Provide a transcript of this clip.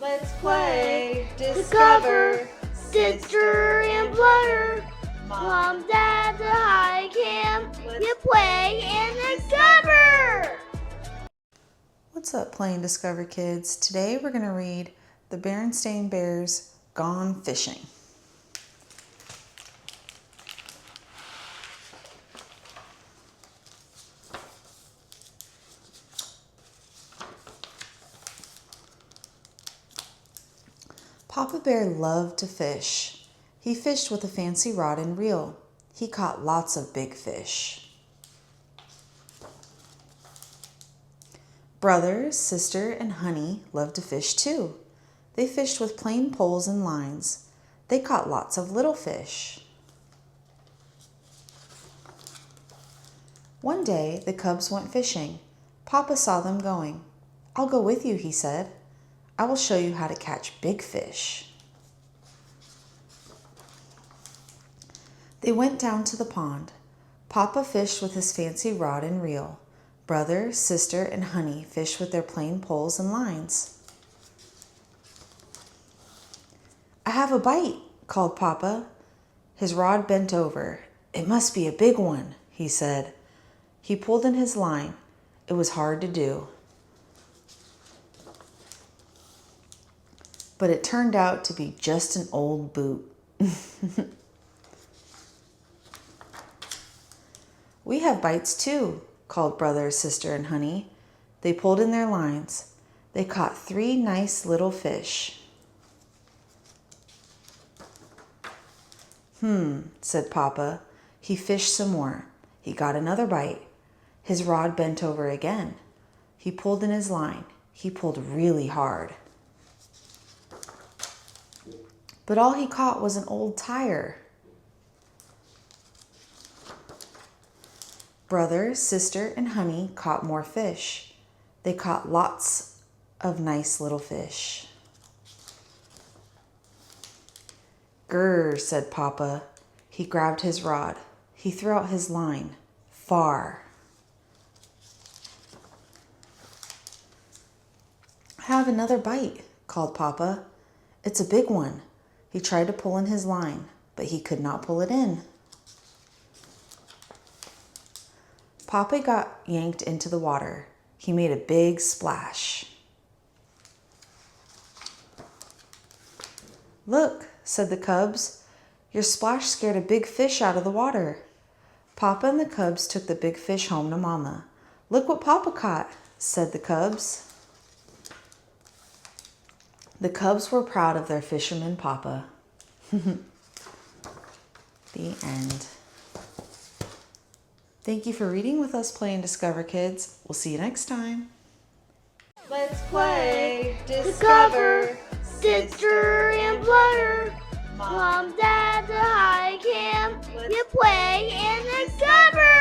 Let's play, discover, sister and brother. Mom, Dad, the high camp. You play and discover. What's up, Play and Discover kids? Today we're going to read The Berenstain Bears Gone Fishing. Papa Bear loved to fish. He fished with a fancy rod and reel. He caught lots of big fish. Brother, sister, and Honey loved to fish too. They fished with plain poles and lines. They caught lots of little fish. One day, the cubs went fishing. Papa saw them going. "I'll go with you," he said. "I will show you how to catch big fish." They went down to the pond. Papa fished with his fancy rod and reel. Brother, sister, and Honey fished with their plain poles and lines. "I have a bite," called Papa. His rod bent over. "It must be a big one," he said. He pulled in his line. It was hard to do. But it turned out to be just an old boot. "We have bites too," called Brother, sister, and Honey. They pulled in their lines. They caught 3 nice little fish. Said Papa. He fished some more. He got another bite. His rod bent over again. He pulled in his line. He pulled really hard. But all he caught was an old tire. Brother, sister, and Honey caught more fish. They caught lots of nice little fish. "Grr," said Papa. He grabbed his rod. He threw out his line. Far. "Have another bite," called Papa. "It's a big one." He tried to pull in his line, but he could not pull it in. Papa got yanked into the water. He made a big splash. "Look," said the cubs. "Your splash scared a big fish out of the water." Papa and the cubs took the big fish home to Mama. "Look what Papa caught," said the cubs. The cubs were proud of their fisherman Papa. The end. Thank you for reading with us, Play and Discover kids. We'll see you next time. Let's play, discover, sister and brother. Mom, Dad, the high camp. You play and discover.